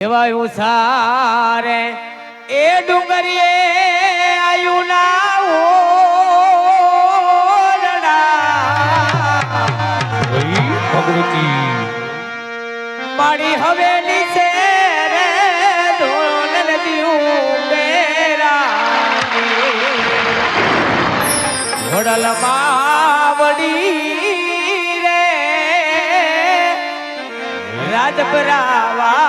એવાયું સારે એ ડુંગરીએ આયુ ના ઓરડા ભગવતી મારી હવેલી છે રે ધોલ નદીયું બેરાની ઘોડલ માવડી રે રાજપરાવા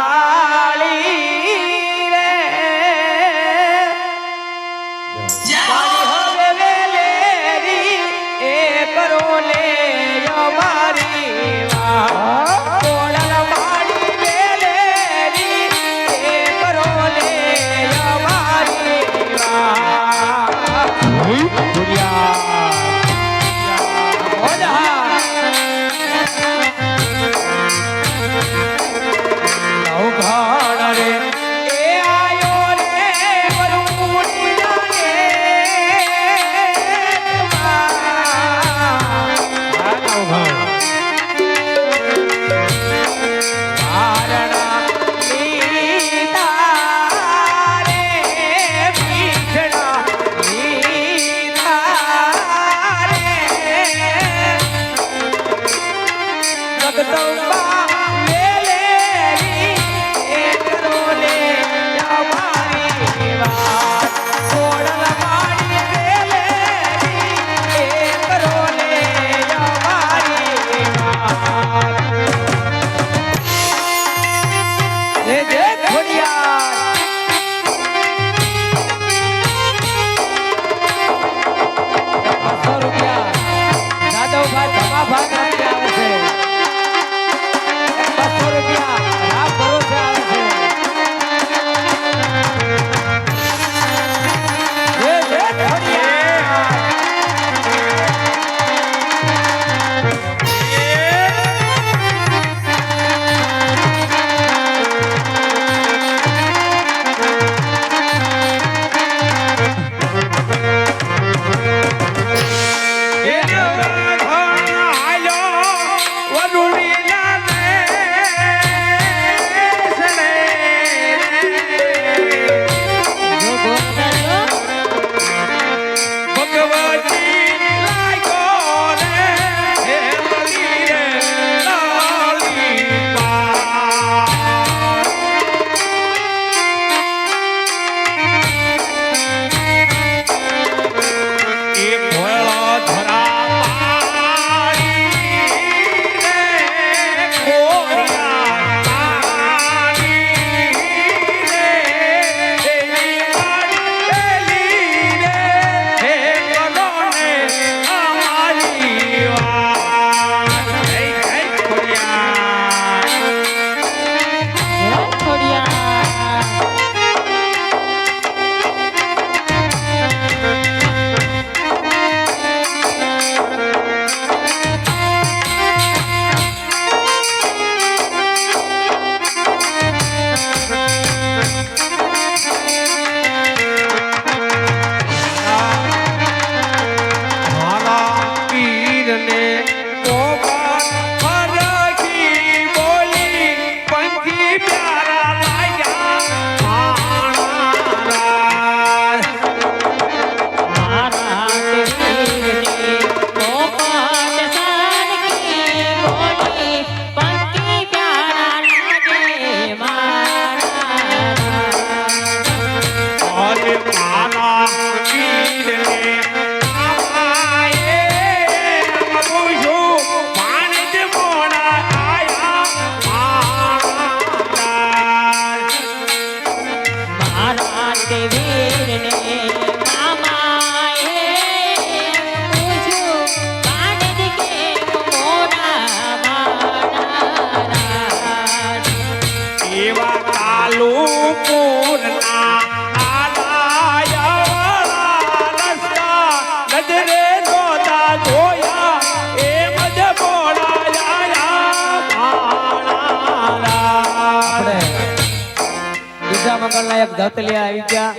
એક ધતલિયા આવી ગયા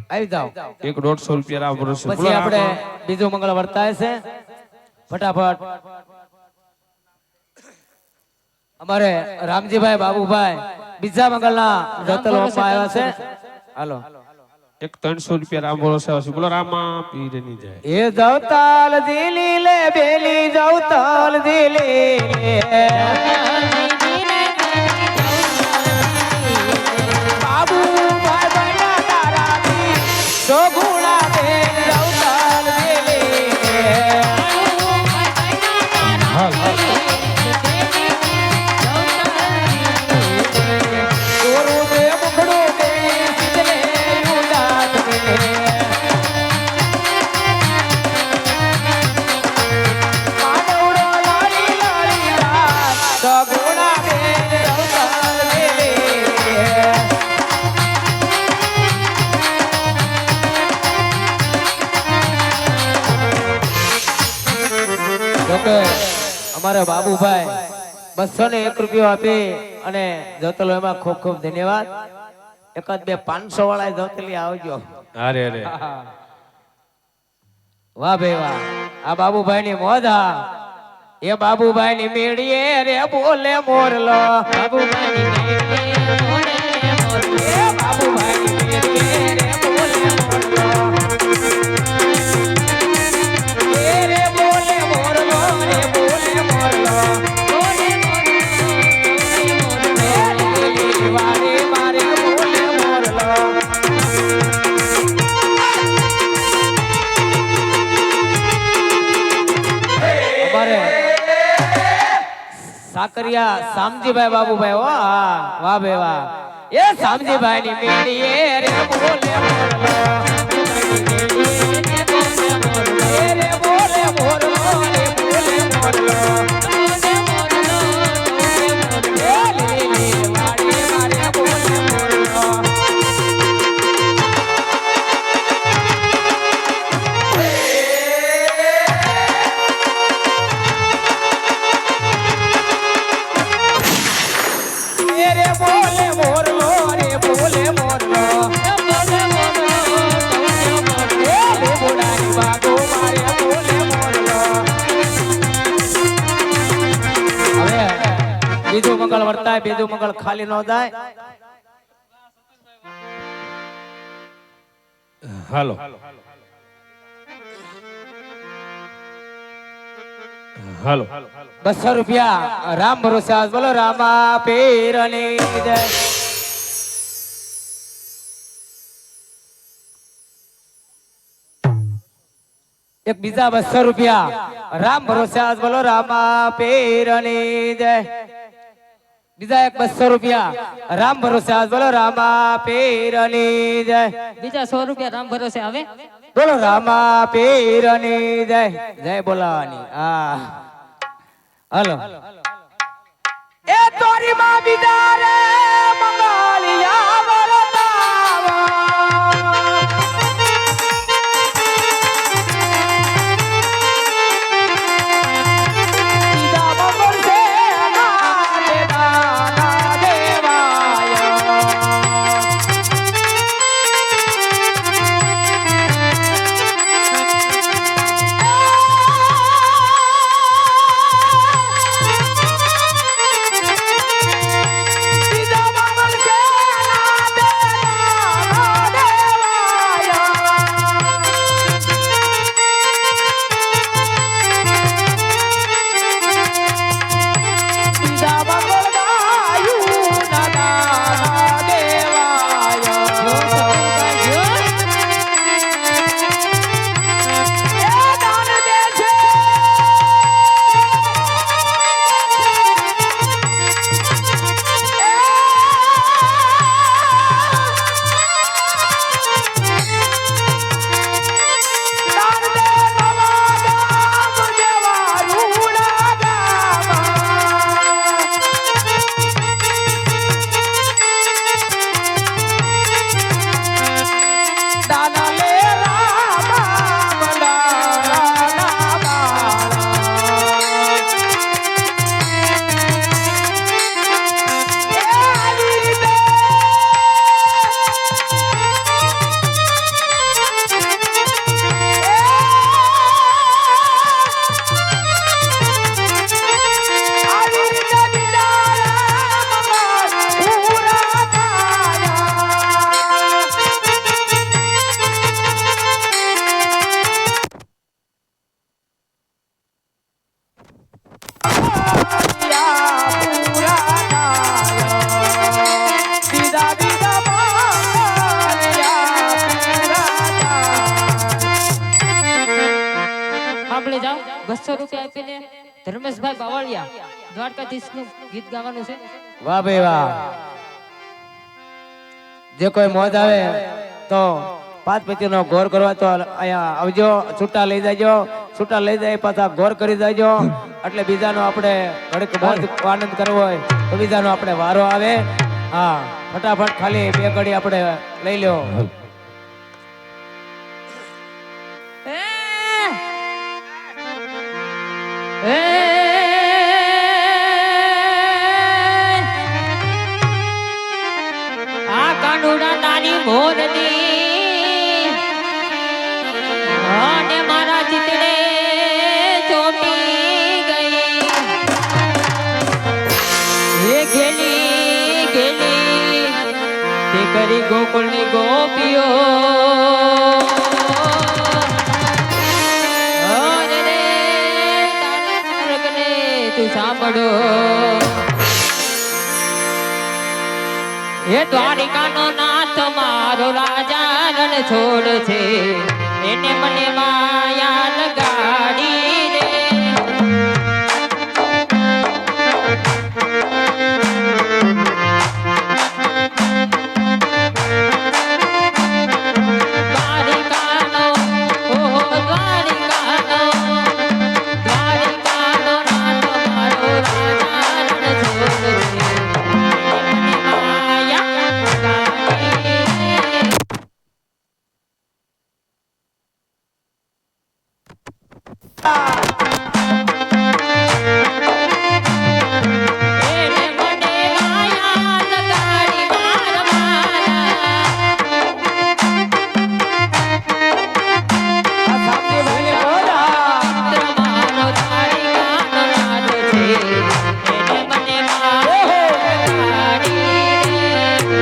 આવી જાઓ 150 રૂપિયા આપરો છે પછી આપણે બીજો મંગળ વર્તાય છે ફટાફટ અમારે રામજીભાઈ બાબુભાઈ બીજા મંગલના ધોતલ આપવા આવ્યા છે. હાલો એક 300 રૂપિયા રામ ભરોસે આવશે. બોલો રામા પીર ની જય. એ જવતાલ દિલી લે બેલી જવતાલ દિલી બાબુ ભાઈ બન્યા તારાથી સો ગુણા બેન જવતાલ દિલી હાલ હાલ. ચોરું દે મુખડું દે સિદ્ધને ઉડાત દે માનવડો લાલી લાલી રાત સગુણા બેન રવતાલ દેલે જોકે અમારા બાબુભાઈ 201 રૂપિયા આપી અને જોતલો એમાં ખૂબ ખૂબ ધન્યવાદ. એકાદ બે 500 વાળા જોતલી આવજો. અરે અરે વાહ ભાઈ વાહ. આ બાબુભાઈ ની મોજ. હા એ બાબુભાઈ ની મેળીએ રે બોલે મોરલો બાબુભાઈ ની મેળીએ બોલે મોરલો એ બાબુભાઈ ની મેળીએ રે બોલે મોરલો એ રે બોલે મોરલો રે બોલે મોરલો બોલે મોરલો વારે મારે બોલે મોરલો અમારે સાકરિયા શામજીભાઈ બાબુભાઈ હો. હા વાહ ભાઈ વાહ. એ શામજીભાઈ ની મેળીએ રે બોલે મોરલો એ રે બોલે મોરલો રે બોલે મોરલો એ લીલી વાડી મારે બોલે મોરલો રે બોલે મોરલો રે બોલે મોરલો એ લીબોડાની વાગો મારે બોલે મોરલો. હવે બીજું મંગળ વર્તાય, બીજું મંગળ ખાલી ન જાય. હાલો હાલો. 200 રૂપિયા રામ ભરોસે આજ બોલો રામા પીરની જય. એક બીજા 200 રૂપિયા રામ ભરોસે આજ બોલો રામા પીરની જય. બીજા એક 200 રૂપિયા રામ ભરોસે આજ બોલો રામા પીરની જય. બીજા 100 રૂપિયા રામ ભરોસે આવે. બોલો રામા પીરની જય. જય બોલાવાની. હા હાલો એ તોરી માં બિદારે મંગળિયા વરતાવા બીજા મંગળ છે ના દેવાય બીજા મંગળ છે ના સાંભળી જાઓ 200 રૂપિયા આપીને ધર્મેશભાઈ બાવળિયા દ્વારકાધીશ નું ગીત ગાવાનું છે. વાહ ભાઈ વાહ. જે કોઈ મોજ આવે તો 5 પૈતીનો ગોર કરવા તો અહીંયા આવજો, છૂટા લઈ જાજો, છૂટા લઈ જાય પાછા ગોર કરી જાજો. એટલે બીજાનો આપણે ઘડીક મોજ આનંદ કરવો હોય તો બીજાનો આપણે વારો આવે. હા, ફટાફટ ખાલી 2 ઘડી આપણે લઈ લ્યો. આ કાનુડા તારી મોરની અને મારા ચિતડે ચોટી ગઈ. હે ગેલી ગેલી તે કરી ગોકુળની ગોપીઓ. અરે રે તારા માર્ગને તું સાંભળો. હે દ્વારિકાનો નાથ મારો રાજા રણ છોડ છે, એને મને માયા લગાડી રે. દ્વારિકાનો ઓહો દ્વારિકાનો દ્વારિકાનો નાથ મારો રાજા રણ છોડ છે, એને મને માયા લગાડી રે. એને મને માયા લગાડી માર મારા. આ સામજીભાઈની મોજ. મારો દ્વારિકાનો નાથ છે, એને મને માયા લગાડી રે.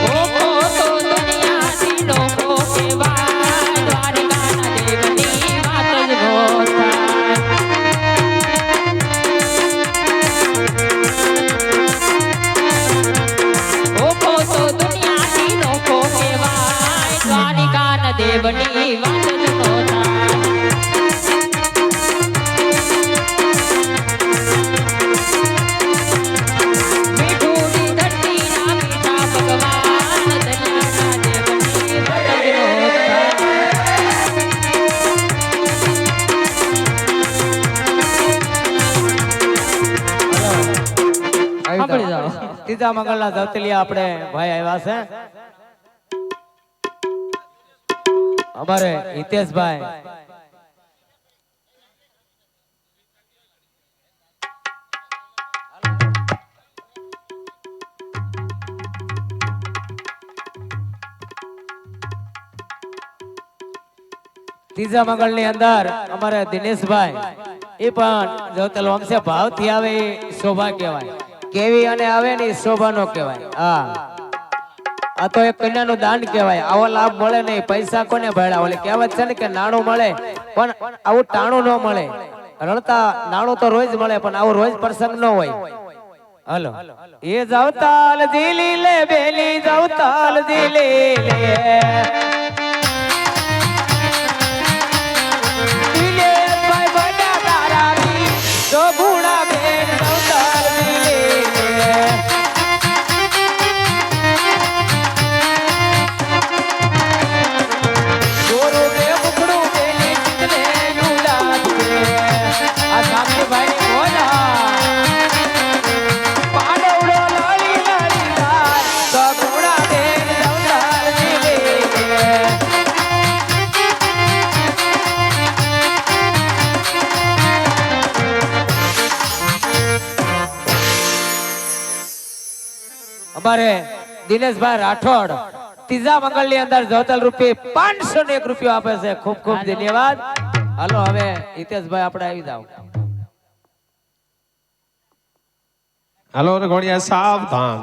ઓહો તો દુનિયાથી લોકો કહેવાય, દ્વારિકાના દેવની વાત જ નો થાય. ઓહો તો દુનિયાથી લોકો કહેવાય, દ્વારિકાના દેવની વાત જ નો થાય. મીઠુંની ધરતીના મીઠા ભગવાન, દરિયાના દેવની વાત જ નો થાય. સાંભળી જાઓ. ત્રીજા મંગળના ધવતલિયા આપણે ભાઈ આવ્યા છે, અમારે હિતેશભાઈ. ત્રીજા મંગળની અંદર અમારે દિનેશભાઈ એ પણ જવતલ વંશે ભાવથી આવે એ શોભા કહેવાય. કેવી અને આવે ને એ શોભા નો કહેવાય. હા, આ તો એક કન્યાનું દાન કહેવાય. આવો લાભ મળે નહીં. પૈસા કોને ભેળા? ઓલી કહેવત છે ને કે નાણું મળે પણ આવું ટાણું ન મળે. રણતા નાણું તો રોજ મળે પણ આવું રોજ પ્રસંગ ન હોય. હાલો, એ જવતાલ દિલી લે બેલી જવતાલ દિલી લે દિલેશભાઈ બડા તારાની જો ગુણા બેન જવતાલ દિલી લે. ગોરુ રે મુખડું બેલી ચિતલે યુલાદ છે. આ સામજીભાઈની મોજા પાડવડો લાલી લાલી દાર તો ગુણા બેન જવતાલ દિલી લે. અમારે દિનેશભાઈ રાઠોડ ત્રીજા મંગળ ની અંદર જવતલ રૂપી 501 રૂપિયો આપે છે. ખૂબ ખૂબ ધન્યવાદ. હાલો હવે હિતેશભાઈ આપણે આવી જાવ. હાલો રે ઘોડિયા સાવધાન.